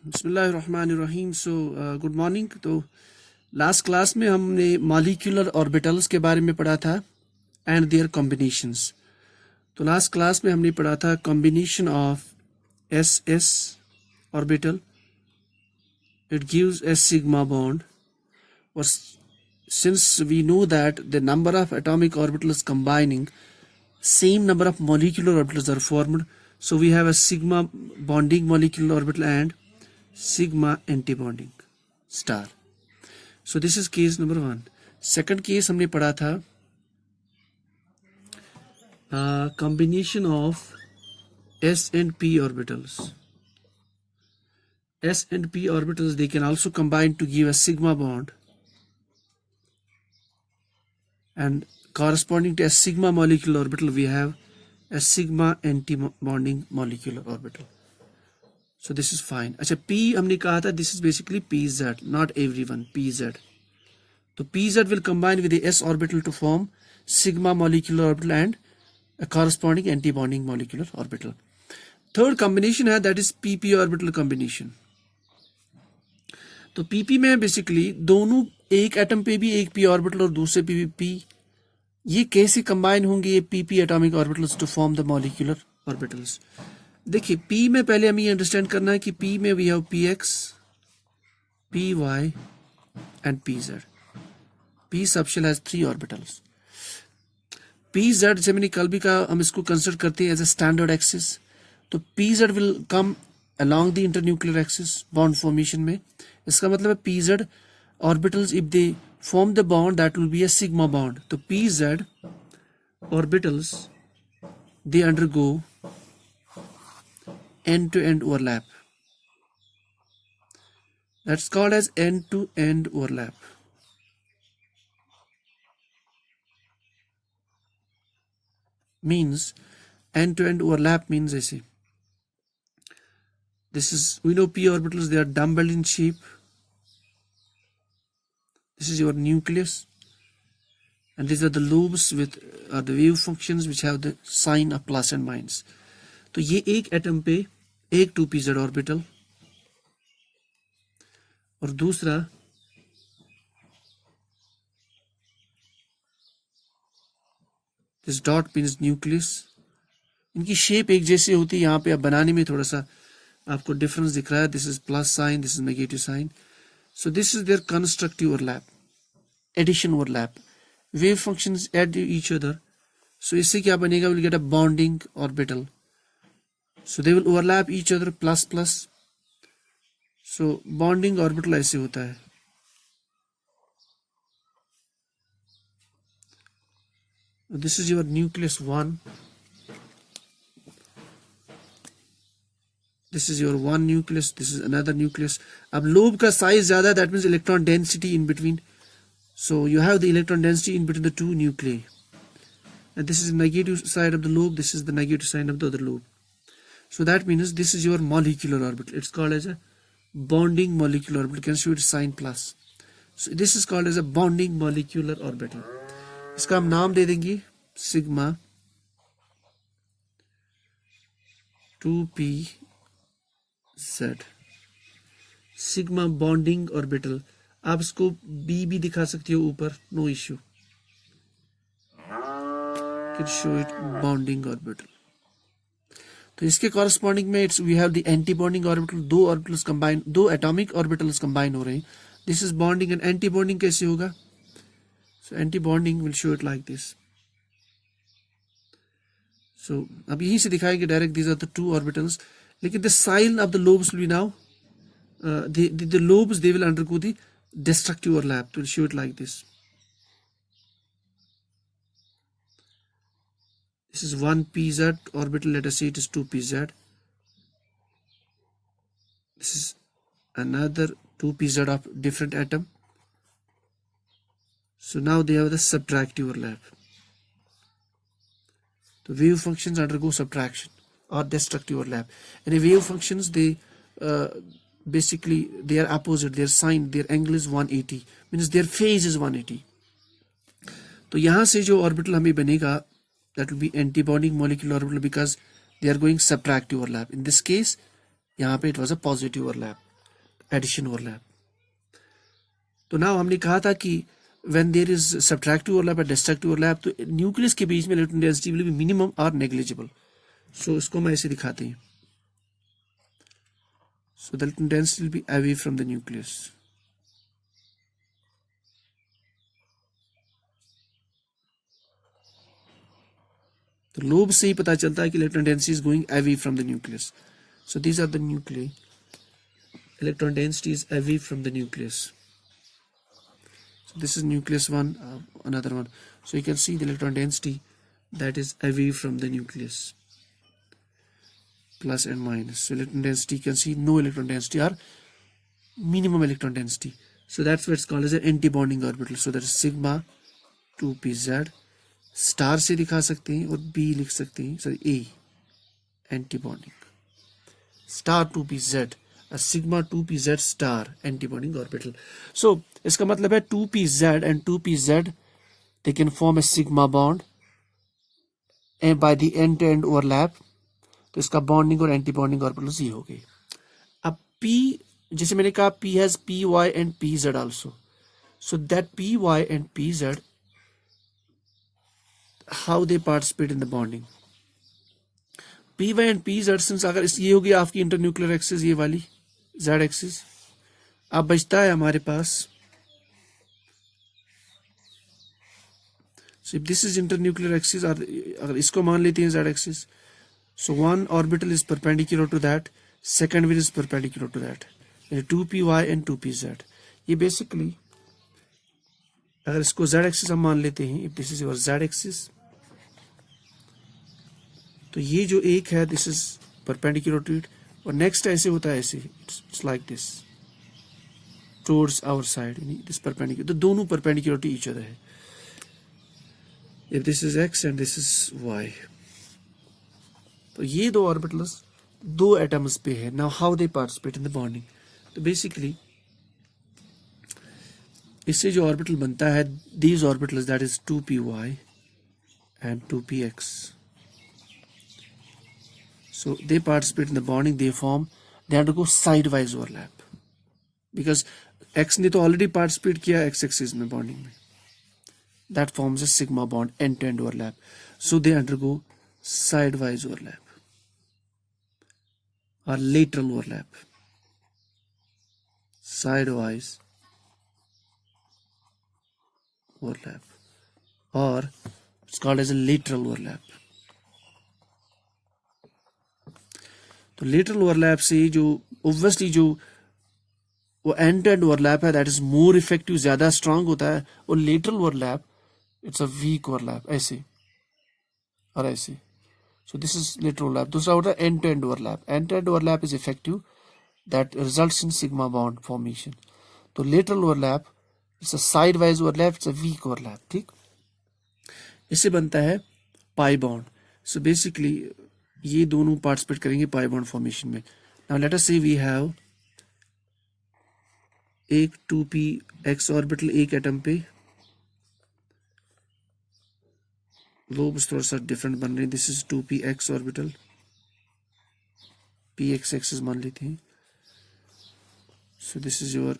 बिस्मिल्लाहिर्रहमानिर्रहीम। Good morning. तो last class में हमने मॉलिक्यूलर ऑर्बिटल्स के बारे में पढ़ा था एंड देयर कॉम्बिनेशंस। तो लास्ट क्लास में हमने पढ़ा था combination of S S orbital, it gives a sigma bond, or since we know that the number of atomic orbitals combining same number of molecular orbitals are formed, so we have a sigma bonding molecular orbital and sigma antibonding star. So this is case number 1. Second case हमने पढ़ा था combination of s and p orbitals. S and p orbitals, they can also combine to give a sigma bond, and corresponding to a sigma molecular orbital we have a sigma anti-bonding molecular orbital. So this is fine. अच्छा, p हमने कहा था this is basically pz, not everyone, pz. तो pz will combine with the s orbital to form sigma molecular orbital and a corresponding anti-bonding molecular orbital. Third combination है that is pp orbital combination. तो pp में basically दोनों एक atom पे भी एक p orbital और दूसरे पे भी p, ये कैसे कंबाइन होंगे ये pp atomic orbitals to form the molecular orbitals. देखिए p में पहले हमें ये अंडरस्टैंड करना है कि p में we have px, py and pz. p subshell has 3 orbitals. pz जैसे मैंने कल भी कहा, हम इसको कंसिडर करते हैं एज ए स्टैंडर्ड एक्सिस. तो pz will come along the internuclear axis bond formation में. इसका मतलब है pz orbitals, if they form the bond, that will be a sigma bond. तो pz orbitals, they undergo end-to-end overlap. That's called as end-to-end overlap. Means end-to-end overlap means ऐसे. This is, we know p orbitals, they are dumbbell in shape. This is your nucleus, and these are the lobes with the wave functions which have the sign of plus and minus. तो ये एक atom पे एक 2pz orbital और दूसरा this dot means nucleus. इनकी shape एक जैसी होती है. यहाँ पे अब बनाने में थोड़ा सा आपको डिफरेंस दिख रहा है. This is plus sign, this is negative sign. So this is their constructive overlap, addition overlap. Wave functions add to each other. So इससे क्या बनेगा? We'll get a bonding orbital. So they will overlap each other plus plus. So bonding orbital ऐसे होता है. This is your nucleus 1. This is your one nucleus, this is another nucleus. अब lobe का size ज्यादा है, that means electron density in between. So you have the electron density in between the two nuclei. And this is the negative side of the lobe, this is the negative side of the other lobe. So that means this is your molecular orbital. It's called as a bonding molecular orbital. You can show it sign plus. So this is called as a bonding molecular orbital. इसका हम नाम दे देंगे sigma 2p Z, sigma bonding orbital. आप इसको बी भी दिखा सकते हो ऊपर, no issue. Can show it bonding orbital. तो इसके कॉरस्पॉन्डिंग में it's we have the anti bonding orbital. दो ऑर्बिटल्स कंबाइन, दो एटॉमिक ऑर्बिटल्स कंबाइन हो रहे हैं. This is bonding. And anti bonding कैसे होगा? So anti bonding will show it like this. So अब यहीं से दिखाएंगे direct, these are the two orbitals. लेकिन the sign of the lobes will be now the lobes, they will undergo the destructive overlap. We'll show it like this. This is one pz orbital, let us say it is 2pz. This is another 2pz of different atom. So now they have the subtractive overlap. The wave functions undergo subtraction or destructive overlap. And the wave functions, they basically they are opposite, their sign, their angle is 180, means their phase is 180. तो यहाँ से जो orbital हमें बनेगा, that will be anti-bonding molecular orbital because they are going subtractive overlap. In this case यहाँ पे it was a positive overlap. Addition overlap. तो now हमने कहा था कि when there is subtractive overlap or destructive overlap, तो nucleus के बीच में electron density will be minimum और नेग्लिजिबल। सो इसको हम ऐसे दिखाते हैं। So the electron density will be away from the nucleus. तो लोब से ही पता चलता है कि electron density is going away from the nucleus. So these are the nucleus, electron density is away from the nucleus. So this is nucleus 1, another one. So you can see the electron density that is away from the nucleus, plus and minus. So electron density, you can see no electron density or minimum electron density. So that's what it's called as an anti-bonding orbital. So that is sigma 2pz, star से दिखा सकते हैं और B लिख सकते हैं, sorry A anti-bonding, star 2pz, a sigma 2pz star anti-bonding orbital. So इसका मतलब है 2pz and 2pz they can form a sigma bond and by the end-to-end overlap, तो इसका bonding और anti-bonding orbitals ये हो गए। अब P, जैसे मैंने कहा P has py and pz also, so that py and pz how they participate in the bonding, py and pz, since अगर इस ये होगी आपकी इंटरन्यूक्लियर एक्सिस, ये वाली z एक्सिस, अब बचता है हमारे पास, so if this is internuclear axis, और अगर इसको मान लेते हैं z axis, so one orbital is perpendicular to that, second one is perpendicular to that, 2py and 2pz। ये basically अगर इसको z axis हम मान लेते हैं, if this is your z axis, तो ये जो एक है this is perpendicular to it, और next ऐसे होता है ऐसे, it's like this towards our side, this perpendicular, तो दोनों perpendicular to each other है। If this is x and this is y, तो ये दो ऑर्बिटल्स दो एटम्स पे है। Now how they participate in the bonding, तो बेसिकली इससे जो ऑर्बिटल बनता है, these orbitals that is 2py and 2px, so they participate in the bonding, they undergo side-wise overlap, because x ने तो ऑलरेडी पार्टिसिपेट किया x एक्सिस में bonding में, that forms a sigma bond, end-to-end overlap, so they undergo side-wise overlap or lateral overlap, sidewise overlap, or it's called as a lateral overlap। तो lateral overlap से जो obviously जो वो end-to-end overlap है, that is more effective, ज्यादा strong होता है, और lateral overlap it's a weak overlap, ऐसे और ऐसे। So this is lateral overlap। दूसरा होता है end-to-end overlap। end-to-end overlap is effective, that results in sigma bond formation। तो lateral overlap it's a sidewise overlap, it's a weak overlap, ठीक। इससे बनता है pi bond। So basically ये दोनों पार्टिसिपेट करेंगे pi bond formation में। Now let us say we have एक 2px ऑर्बिटल एक एटम पे, लोब्स थोड़ा सा डिफरेंट बन रहे हैं, this is 2px orbital, px axis मान लेते हैं, सो दिस इज योर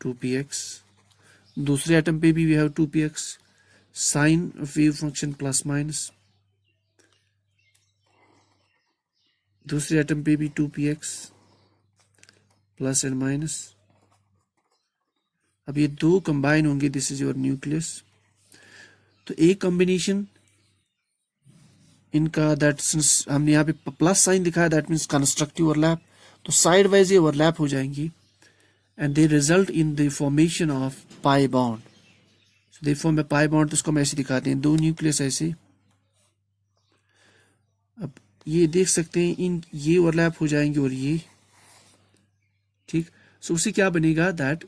2px। दूसरे एटम पे भी we have 2px, sign of wave function plus minus, दूसरे एटम पे भी 2px प्लस एंड माइनस। अब ये दो कंबाइन होंगे, दिस इज योर न्यूक्लियस। तो एक कॉम्बिनेशन इनका, दैट सिंस हमने यहाँ पे प्लस साइन दिखाया, दैट मीन्स कंस्ट्रक्टिव ओवरलैप, तो साइड वाइज ये ओवरलैप हो जाएंगी and they result in the formation of pi bond. So they form A pi bond, तो इसको हम ऐसे दिखाते हैं, दो न्यूक्लियस ऐसे। अब ये देख सकते हैं इन ये ओवरलैप हो जाएंगे और ये, ठीक। सो उससे क्या बनेगा, that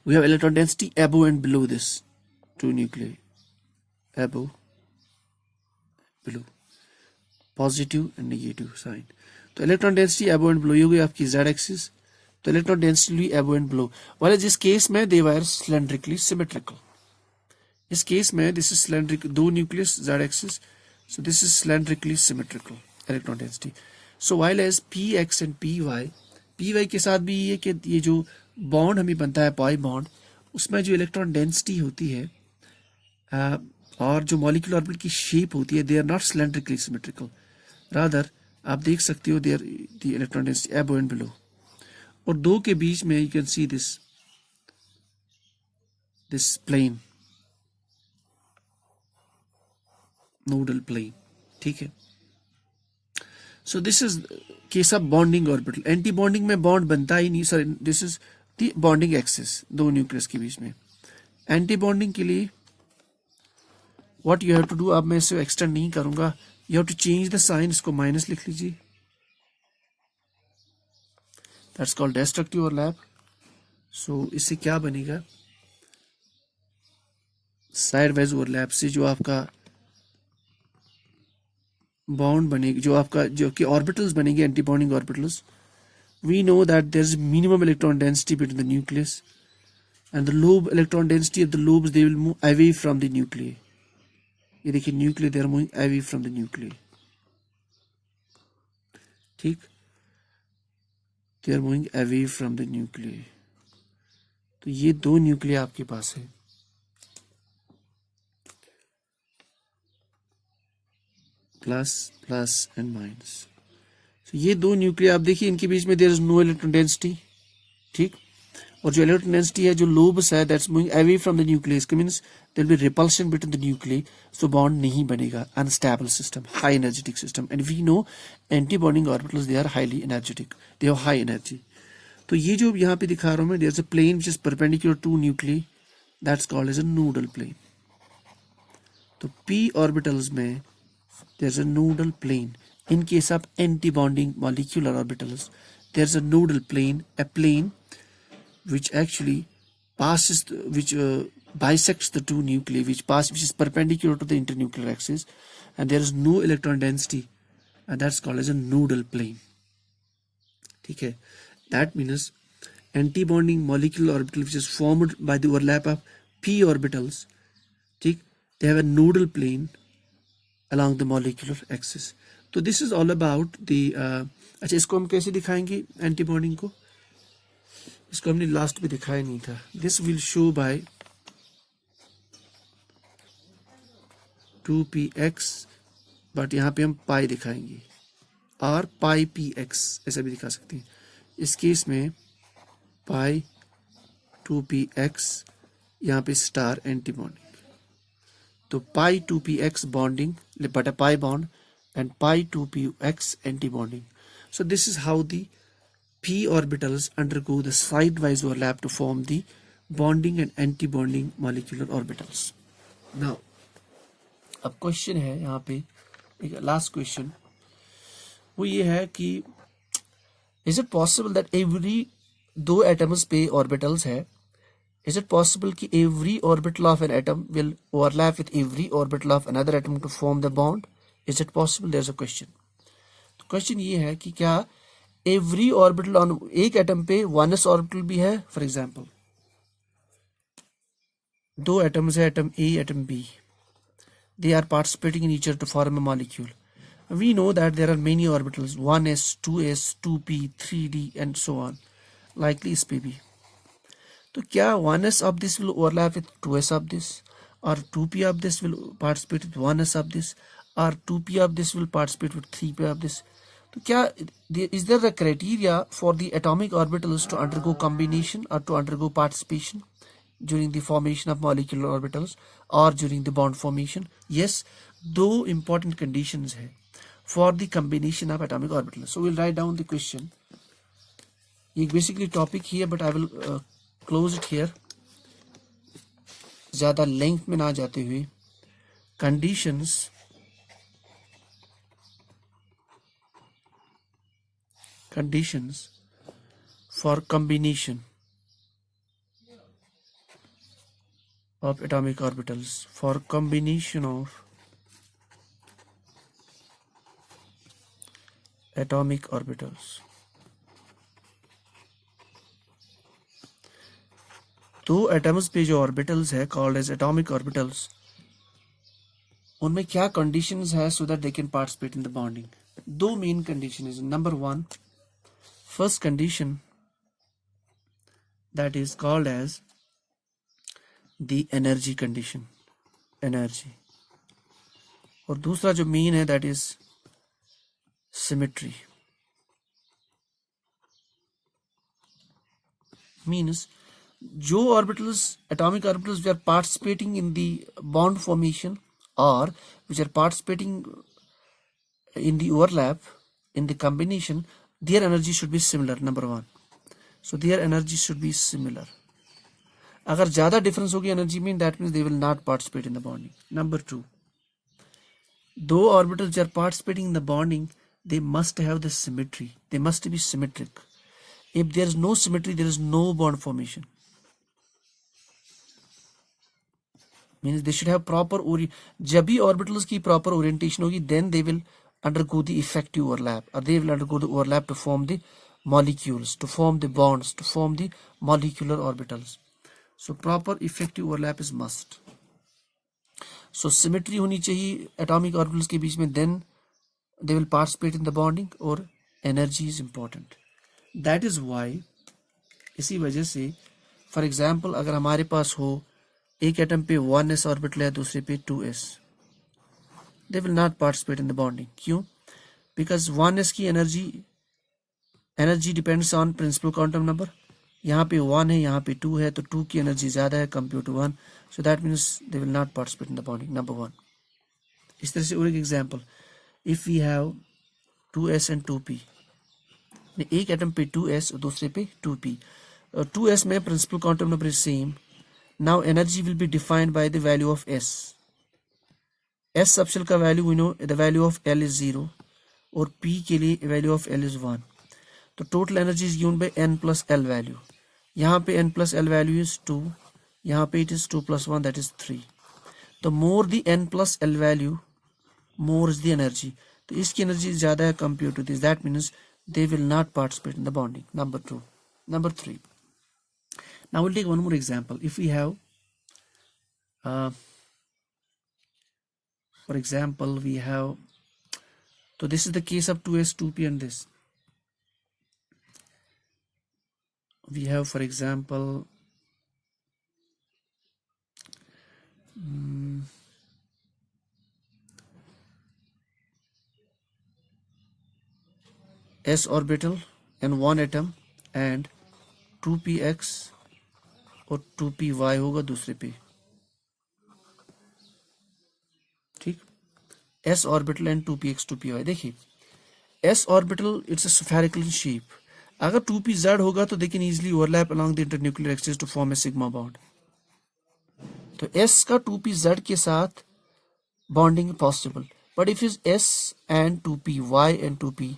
we have electron density above and below this two nuclei, above below, positive and negative sign। तो electron density above and below ये हो गई आपकी z axis, तो electron density above and below वाले जिस केस में they were cylindrically symmetrical, इस केस में this is cylindric, दो nucleus z axis, so this is cylindrically symmetrical electron density। So while as px and py, P Y के साथ भी ये कि ये जो बॉन्ड हमें बनता है पाई बॉन्ड, उसमें जो इलेक्ट्रॉन डेंसिटी होती है और जो मॉलिक्यूलर ऑर्बिटल की शेप होती है, they are not cylindrically symmetrical, rather आप देख सकते हो they are the electron density above and below. और दो के बीच में you can see this plane, nodal plane, ठीक है। So this is case of bonding orbital. Anti bonding में बॉन्ड बनता ही नहीं, sorry this is the bonding axis दो न्यूक्लियस के बीच में। एंटी बॉन्डिंग के लिए what you have to do, अब मैं इसे एक्सटेंड नहीं करूंगा, you have to change the sign, इसको माइनस लिख लीजिए, that's called destructive overlap. So इससे क्या बनेगा, साइड वाइज ओवरलैप से जो आपका बॉन्ड बनेगी, जो कि ऑर्बिटल्स बनेंगे, anti bonding orbitals, we know that there is minimum electron density between the nucleus and the lobe electron density of the lobes they will move away from the nucleus. ये देखिए nucleus they are moving away from the nucleus, ठीक, they are moving away from the nucleus. तो ये दो nucleus आपके पास है, plus plus and minus. तो ये दो न्यूक्लियस आप देखिए, इनके बीच में there is no electron density, ठीक, और जो इलेक्ट्रॉन डेंसिटी है, जो लोब्स है, that's moving away from the nucleus, का means there will be repulsion between the nucleus, so bond नहीं बनेगा, unstable system, high energetic system. And we know anti bonding orbitals they are highly energetic, they have high energy. तो ये जो यहाँ पे दिखा रहा हूँ मैं, there is a plane which is perpendicular to nucleus, that's called as a nodal plane. तो p ऑर्बिटल्स में there's a nodal plane. In case of anti-bonding molecular orbitals, there's a nodal plane, a plane which actually passes, which bisects the two nuclei, which is perpendicular to the internuclear axis, and there is no electron density, and that's called as a nodal plane. ठीक है, that means anti-bonding molecular orbital which is formed by the overlap of p orbitals, ठीक, they have a nodal plane along the molecular axis. तो this is all about the अच्छा, इसको हम कैसे दिखाएंगे anti bonding को, इसको हमने लास्ट में दिखाया नहीं था। This will show by 2px, but यहाँ पे हम पाई दिखाएंगे, और पाई px ऐसा भी दिखा सकते हैं। इस केस में पाई 2px, यहाँ पे स्टार एंटी बॉन्डिंग, तो pi 2px bonding but a pi bond and pi 2px anti-bonding. So this is how the p orbitals undergo the sidewise overlap to form the bonding and anti-bonding molecular orbitals. Now अब question है यहाँ पे, एक last question, वो ये है कि is it possible that every दो एटम्स पे ऑर्बिटल्स है, is it possible कि every orbital of an atom will overlap with every orbital of another atom to form the bond? Is it possible? There's a question. तो question ये है कि क्या every orbital on एक atom पे 1s orbital भी है, फॉर एग्जाम्पल दो एटम्स है, atom A, atom B, they are participating in each other to form a molecule. We know that there are many orbitals, 1s, 2s, 2p, 3d and so on, likely इस पे भी। तो क्या 1s of this will overlap with 2s of this, or 2p of this will participate with 1s of this, or 2p of this will participate with 3p of this? तो क्या is there a criteria for the atomic orbitals to undergo combination or to undergo participation during the formation of molecular orbitals or during the bond formation? Yes, दो important conditions है for the combination of atomic orbitals. So we'll write down the question. ये basically topic here, but I will close it here, ज़्यादा length में ना जाते हुए। conditions for combination of atomic orbitals, for combination of atomic orbitals। दो atoms पे जो orbitals है कॉल्ड एज एटॉमिक ऑर्बिटल्स, उनमें क्या कंडीशंस है so that they can participate in the bonding? दो मेन कंडीशन है। Number 1, first condition that is called as the energy condition, energy, और दूसरा जो mean है that is symmetry. Means जो orbitals, atomic orbitals which are participating in the bond formation or which are participating in the overlap in the combination, their energy should be similar. Number one, so their energy should be similar. अगर ज़्यादा difference होगी energy में, that means they will not participate in the bonding. Number two, though orbitals are participating in the bonding, they must have the symmetry. They must be symmetric. If there is no symmetry, there is no bond formation. Means they should have proper जब भी orbitals की proper orientation होगी, then they will undergo the effective overlap, or they will undergo the overlap to form the molecules, to form the bonds, to form the molecular orbitals. So proper effective overlap is must. So symmetry होनी चाहिए atomic orbitals के बीच में, then they will participate in the bonding, और energy is important. That is why, इसी वजह से for example अगर हमारे पास हो एक एटम पे 1s ऑर्बिटल है, दूसरे पे 2s, they will not participate in the bonding. क्यों? Because 1s की energy depends on principal quantum number. यहाँ पे 1 है, यहाँ पे 2 है, तो 2 की एनर्जी ज़्यादा है compared to 1, so that means they will not participate in the bonding. Number one. इस तरह से और एक example, if we have 2s and 2p, एक एटम पे 2s और दूसरे पे 2p, 2s में principal quantum number is same. Now energy will be defined by the value of s. S subshell का value we know, the value of L is 0, और P के लिए value of L is 1. तो total energy is given by n plus L value. यहाँ पे n plus L value is 2, यहाँ पे it is 2 plus 1, that is 3. तो more the n plus L value, more is the energy. तो इसकी energy ज़्यादा है compared to this. That means they will not participate in the bonding. Number two. Number three. Now we'll take one more example. If we have, for example, we have, so this is the case of 2s, 2p and this. We have, for example, s orbital and one atom and 2px और 2py होगा दूसरे पे, ठीक. s orbital and 2px 2py. देखिए s orbital it's a spherical in shape. अगर 2pz होगा तो they can easily overlap along the internuclear axis to form a sigma bond. तो s का 2pz के साथ bonding possible, but if is s and 2py and 2py,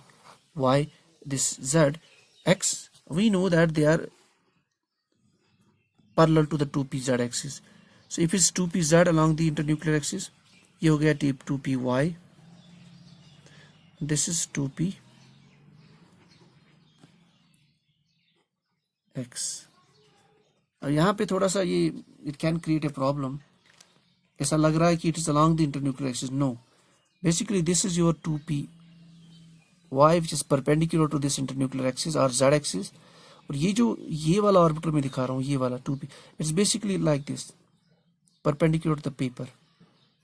this z x, we know that they are parallel to the 2pz axis. So if it's 2pz along the internuclear axis, ये हो गया 2py, this is 2px. और यहाँ पे थोड़ा सा ये it can create a problem. ऐसा लग रहा है कि it is along the internuclear axis. No, basically this is your 2py which is perpendicular to this internuclear axis or z axis. और ये जो ये वाला ऑर्बिटल में दिखा रहा हूँ, ये वाला 2p, it's basically like this, perpendicular to the paper.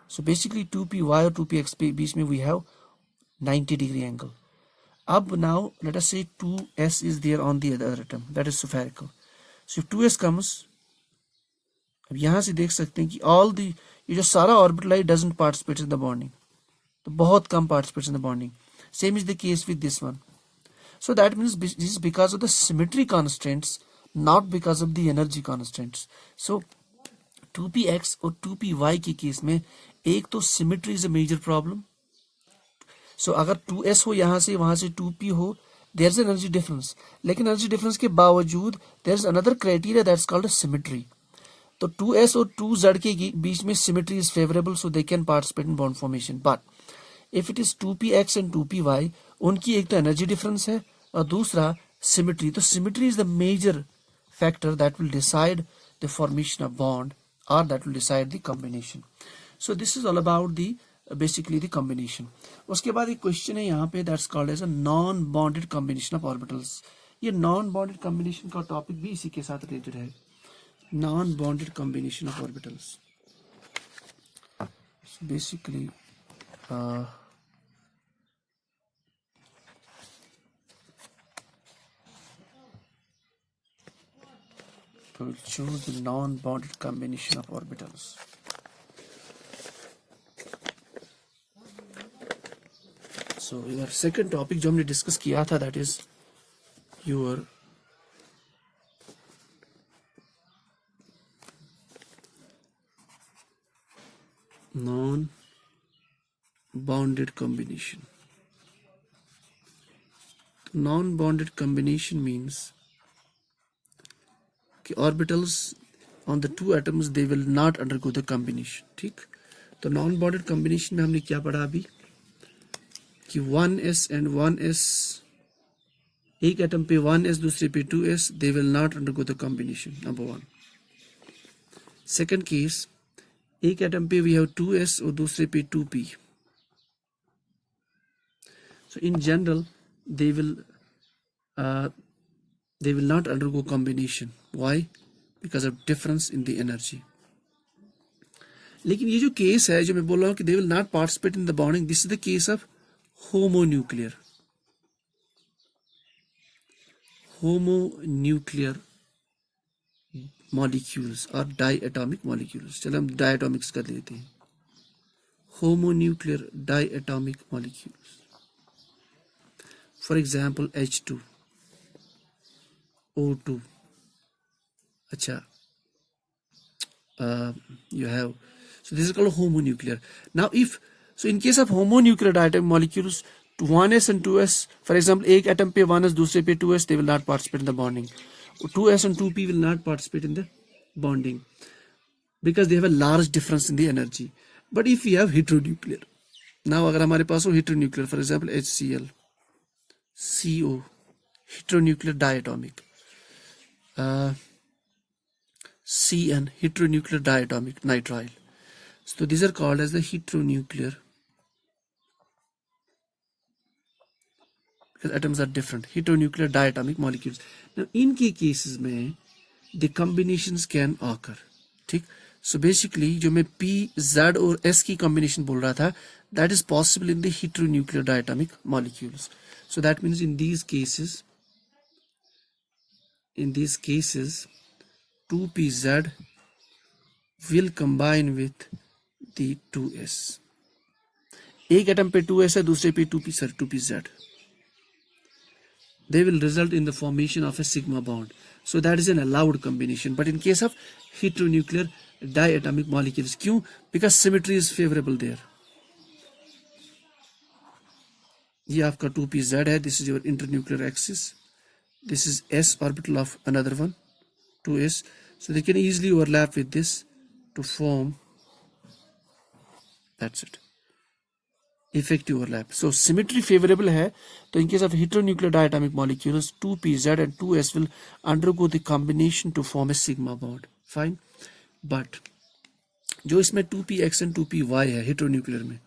So basically 2py और 2px बीच में we have 90 degree angle. अब now let us say 2s is there on the other atom, that is spherical. So if 2s comes, अब यहाँ से देख सकते हैं कि all the ये जो सारा ऑर्बिटल है doesn't participate in the bonding, तो बहुत कम participates in the bonding. Same is the case with this one. So that means this is because of the symmetry constraints, not because of the energy constraints. So 2px और 2py के case में एक तो symmetry is a major problem. So अगर 2s हो यहाँ से वहाँ से 2p हो, there is an energy difference. लेकिन energy difference के बावजूद there is another criteria that's called a symmetry. तो 2s और 2z के बीच में symmetry is favorable, so they can participate in bond formation. But if it is 2px and 2py, उनकी एक तो एनर्जी डिफरेंस है और दूसरा सिमेट्री. तो symmetry is the major factor that will decide the formation of bond और that will decide the combination. So this is all about the basically the combination. उसके बाद एक क्वेश्चन है यहाँ पे that's called as a non bonded combination of orbitals. ये non bonded combination का topic भी इसी के साथ रिलेटेड है, non bonded combination of orbitals. Basically we'll choose the non-bonded combination of orbitals. So your second topic जो हमने discuss किया था, that is your non-bonded combination. Non-bonded combination means कि orbitals on the two atoms they will not undergo the combination. ठीक, तो non bonded combination में हमने क्या पढ़ा अभी कि 1s and 1s, एक एटम पे 1s दूसरे पे 2s, they will not undergo the combination. Number one. Second case, एक एटम पे we have 2s और दूसरे पे 2p. So in general they will not undergo combination. Why? Because of difference in the energy. लेकिन ये जो case है जो मैं बोल रहा हूँ कि they will not participate in the bonding, this is the case of homonuclear molecules और diatomic molecules. चलो हम diatomics कर लेते हैं. Homonuclear diatomic molecules. For example, H2, O2. अच्छा, you have, so this is called homonuclear. Now if, so in case of homonuclear diatomic molecules, 1s and 2s, for example, एक atom पे 1s दूसरे पे 2s, they will not participate in the bonding. 2s and 2p will not participate in the bonding because they have a large difference in the energy. But if we have heteronuclear, now अगर हमारे पास हो heteronuclear, for example HCl, CO, heteronuclear diatomic, CN, heteronuclear diatomic nitrile. So these are called as the heteronuclear because atoms are different. Heteronuclear diatomic molecules. Now in के cases में the combinations can occur. ठीक. So basically जो मैं P, Z और S की combination बोल रहा था, that is possible in the heteronuclear diatomic molecules. So that means in these cases 2pZ will combine with the 2s. एक एटम पे 2s है दूसरे पे 2pz. They will result in the formation of a sigma bond. So that is an allowed combination. But in case of heteronuclear diatomic molecules, क्यों? Because symmetry is favorable there. ये आपका 2pz है. This is your internuclear axis. This is s orbital of another one, 2s. So they can easily overlap with this to form, that's it, effective overlap. So symmetry favorable है, तो in case of heteronuclear diatomic molecules, 2pz and 2s will undergo the combination to form a sigma bond. Fine. But जो इसमें 2px and 2py है heteronuclear में,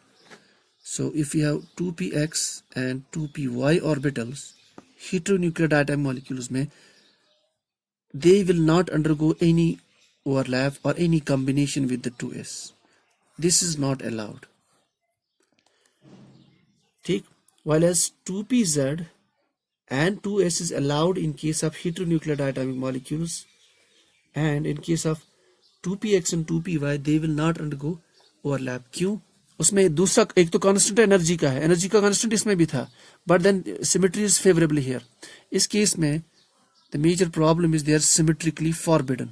so if you have 2px and 2py orbitals, heteronuclear diatomic molecules में, they will not undergo any overlap or any combination with the 2s. This is not allowed. ठीक. While as 2pz and 2s is allowed in case of heteronuclear diatomic molecules, and in case of 2px and 2py they will not undergo overlap. क्यों? उसमें दूसरा एक तो constant energy का है, energy का constant इसमें भी था, but then symmetry is favourable here. इस केस में the major problem is they are symmetrically forbidden.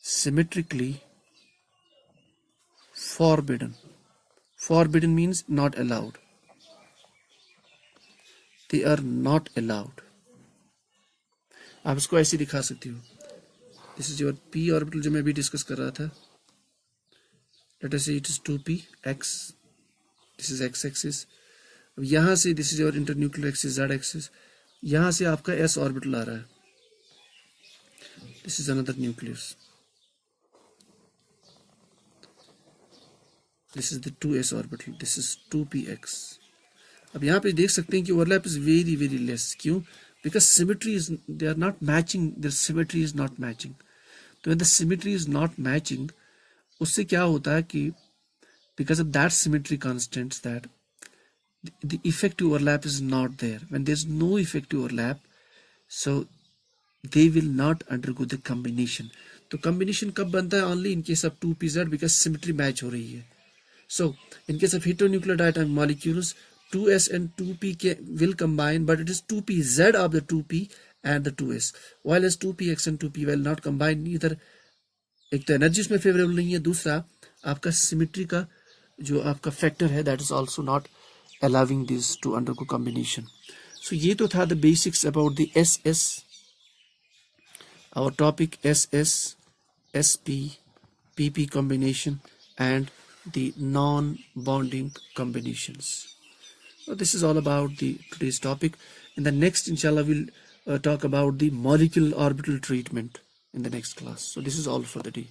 Symmetrically forbidden. Forbidden means not allowed. They are not allowed. आप इसको ऐसे दिखा सकती हो. This is your p orbital जो मैं अभी डिस्कस कर रहा था. Let us say it is 2p x. This is x axis. अब यहाँ से this is your internuclear axis, z axis. यहाँ से आपका s ऑर्बिटल आ रहा है. This is another nucleus. This is the 2s orbital. This is 2px. अब यहाँ पे देख सकते हैं कि overlap is very very less. क्यों? because symmetry is, they are not matching, their symmetry is not matching. So when the symmetry is not matching, उससे क्या होता है कि because of that symmetry constants, that the effective overlap is not there. When there's no effective overlap, so they will not undergo the combination. तो combination कब बनता है? Only in case of 2pz, because symmetry match हो रही है. So in case of heteronuclear diatomic molecules, 2s and 2p will combine, but it is 2pz of the 2p and the 2s, while as 2px and 2p will not combine. Neither, एक तो energy उसमें favourable नहीं है, दूसरा आपका symmetry का जो आपका फैक्टर है, that is also not allowing this to undergo combination. So ये तो था the basics about the SS, our topic SS, SP, PP combination and the non-bonding combinations. So this is all about the today's topic. In the next, inshallah, we'll talk about the molecular orbital treatment in the next class. So this is all for the day.